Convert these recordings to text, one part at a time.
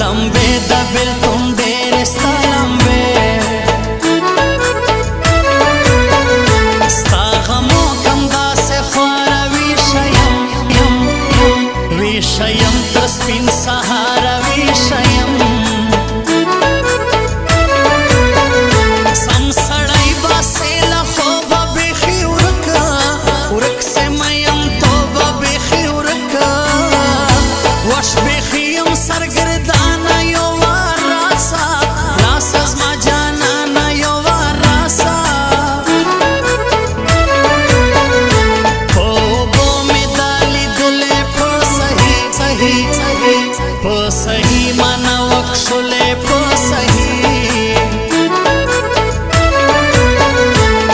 لمبے د بیلتون ډېر ستا لمبے ستا غمو کم داسې خواره ویښه یم ویښه یم تر سپین سهاره ویښه یم سم سړی باسې له خوبه بیخي ورک سې میم توبه بیخي ورکه وش بیخي یم سرګردانه یو وار راسه راسه زما جانانه یو وار راسه په اوبو مې دا لیدلې په صحیح مانا وکښلې په صحیح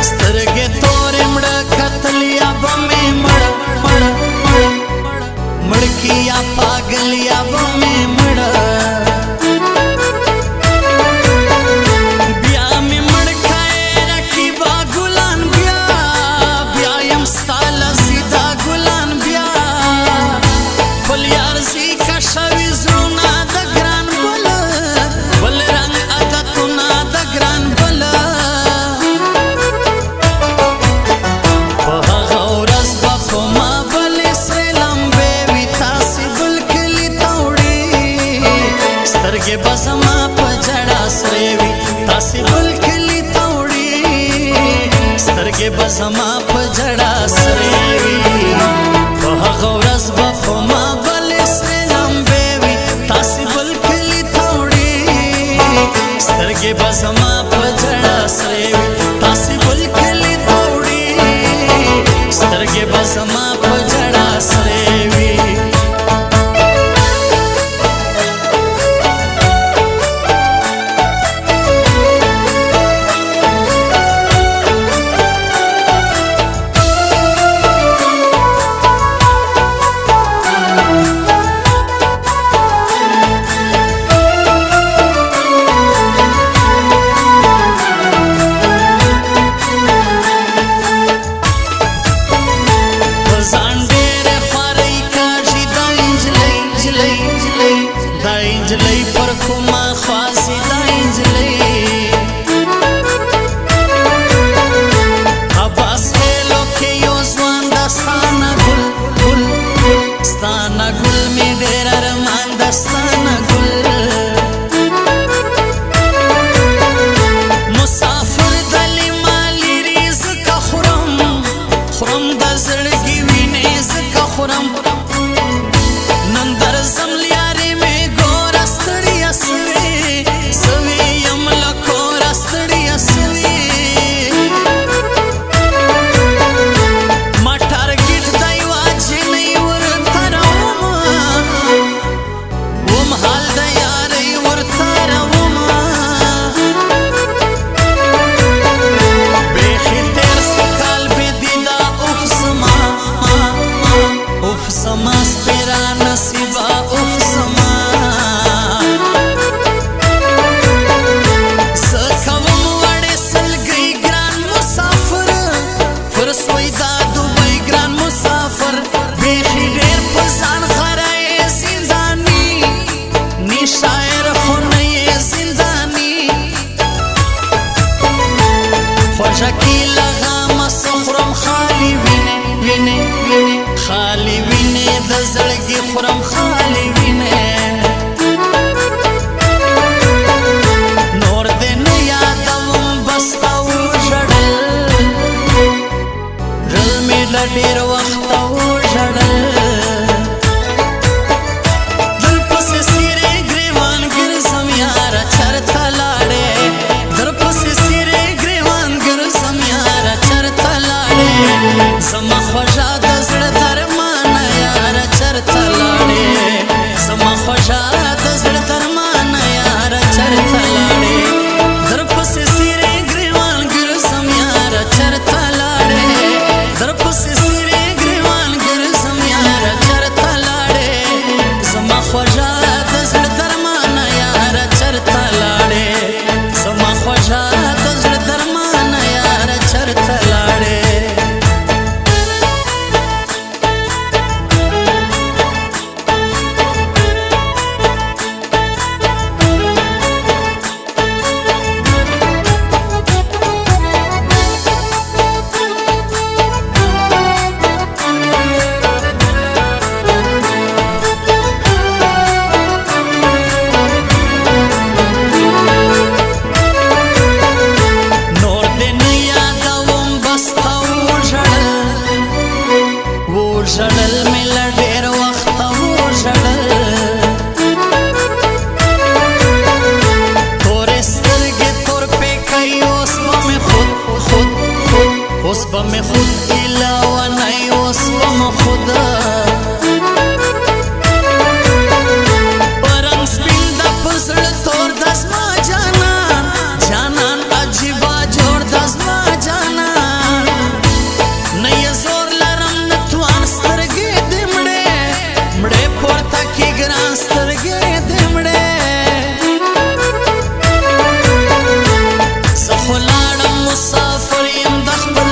سترګې تورې مړه کتل یا به مې مړکي یا پاگل یا به مې مړه بیا مې مړکای رقیبا ګلان بیا یم ستا لسیدا ګلان بیا خپل یار زی کشوي زړونه د ګران بل رنګ عادتونه د ګران بل په هغه ورځ به په ما بلې سرې لمبې وي تاسې بل کلي ته وړي سترګې به زما په ژړا سرې وي تاسې بل کلي ته وړي سترګې به زما په ژړا سرې وي په هغه ورځ به په ما بلې سرې لمبې وي تاسې بل کلي ته وړي سترګې به زما په ژړا سرې وي تاسې بل کلي ته وړي سترګې به زما په ژړا سرې وي ځان ډېرې خوارۍ کاږي دا نجلۍ پر کومه خواځي دا نجلۍ عباس خیلو کې یو ځوان دستانه ګل ستانه ګل مې ډېر ارمان دستانه ګل مسافر دلې مالي رزق خورم د زړګي وینې زکه خورم نن درځم لیارې مې ګوره ستړیا سوې یم له کوره ستړیا سوې ما ټارګېټ د یوه جنۍ ورته روم حال د یارۍ ورته رومه بیخي تېر سو کال بې دیده اوف زما سپېره نصیبه اوف زما زه کوم وړې سلګۍ ګران مسافر فرسوی دا دوبۍ ګران مسافر بیخي ډېر په ځان خره یې زنداني نی شاعر خو نه یې زنداني خوږه کې له غمه څه خورم خالي وینې خالي وینې د زړګي خورم خالي وینې نور دې نه یادوم بس او ژړل مې له ډېر وخته وژړل درپسې څیرې ګرېوان ګرځم یاره چېرته لاړې درپسې څیرې ګرېوان ګرځم یاره چېرته لاړې زما خوږه د زړه درمانه یاره چېرته لاړې مې له ډېر وخته وژړل تورې سترګې تور پیکی اوس به مې خود ایلاونی اوس به مې خود پرنګ سپین د په زړه تور د زما جانان عجیبه جوړ د زما جانان نه یې زور لرم نه توان سترګې دې مړې پورته کې ګران سترګې دې مړې زه خو لاړم مسافر یم د خپل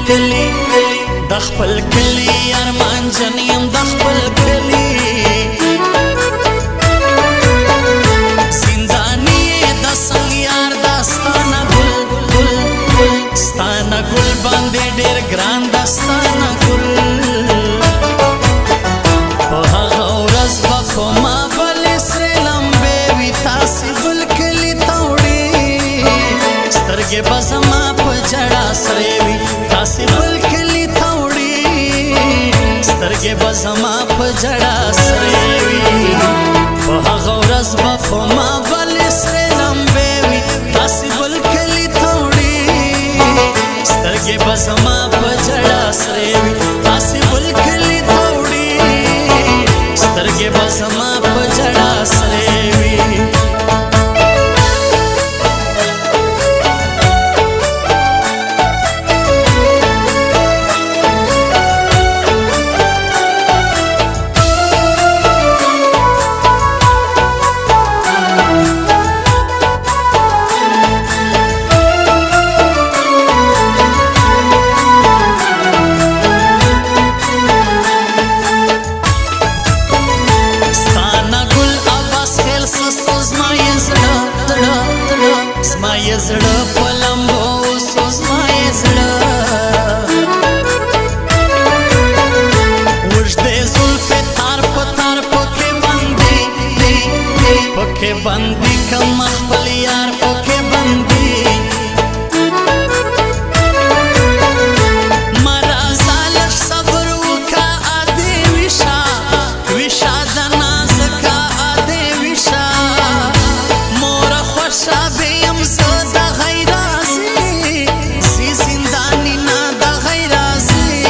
کلي د خپل کلي ارمان جن یم د خپل کلي زنداني د څنګ یار داستانه ستانه ګل باندې ډېر ګران داستانه ګل په هغه ورځ به کومه بلې سرې لمبې وي تاسې بل کلي ته وړي سترګې به زما په ژړا سرې وي تاسې بل کلي ته وړي سترګې به زما په ژړا سرې وي په هغه ورځ به کومه بلې سرې لمبې وي تاسې بل کلي ته وړي سترګې به زما په ژړا سرې وي تاسې بل کلي ته وړي سترګې به زما په ژړا سرې وي زما یې زړه په لمبو اوسو زما یې زړه اوږدې زلفې تار په تار پکې بندي کم خپل یار پکې بندي ما راځه لږ صبر وکړه ادې ویشه د نازکه ادې ویشه موره خوښه بیم زه د غیرازي سی زنداني نه د غیرازي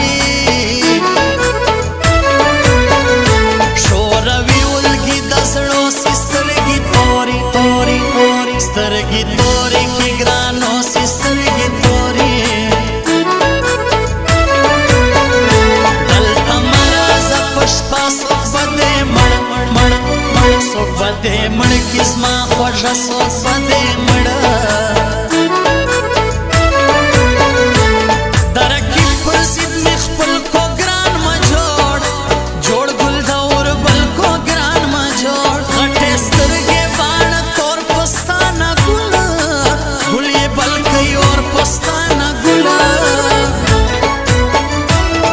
شوروي ولګي د زړو سي سترګې تورې سترګې تورې کې ګرانو سي سترګې تورې دلته مه راځه په شپه څوک به دې څوک به دې مړ کي زما خوږه څوک به دې مړه د رقیب پر ضد مې خپل کو ګران مه جوړ ګل د اوربل کو ګران مه جوړ غټې سترګې باڼه تور پستانه ګل یې بل کوي اور پستانه ګله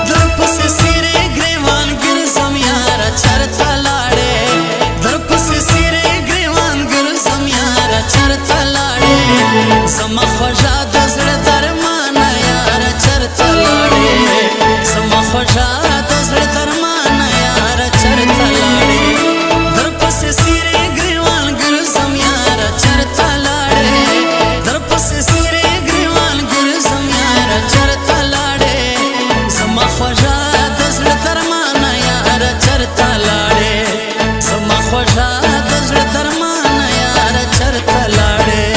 درپسې څیرې ګریوان ګرځم یاره چرته لاړې چرته لاړې زما خوږه د زړه درمانه یاره چرته لاړې زما خوږه د زړه درمانه یاره چرته لاړې درپسې څیرې ګریوان ګرځم یاره چرته لاړې درپسې څیرې ګریوان ګرځم یاره چرته لاړې زما خوږه د زړه درمانه یاره چرته لاړې زما خوږه د زړه درمانه یاره چرته لاړې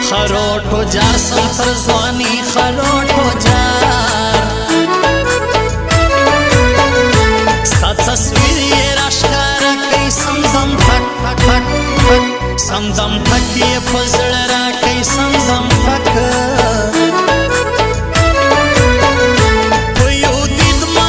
خروټو جار سنتر ځواني خروټو جار ستا تصویر یې راښکاره کوي سمدم ټک سمدم ټک یې په زړه راکوي سمدم ټک په یو دید ما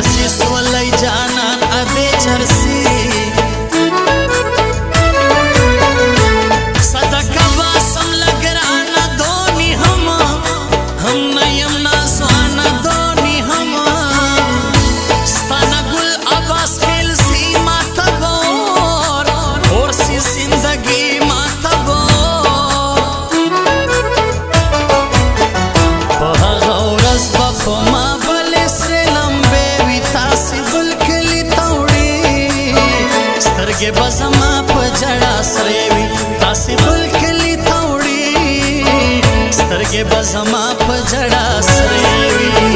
ورسی سولی جانان ادے جرسی صدقہ باسم لگرانا دونی ہم نیم نازوانا دونی ہم ستانا گل عباس خیل سی ماتبور اور سی زندگی ماتبور پہا غورز بپو ما بلی سری لمبے وی تاسی بلکلی توڑی سترگے بزما پجڑا سری وی تاسی بلکلی توڑی سترگے بزما پجڑا سری وی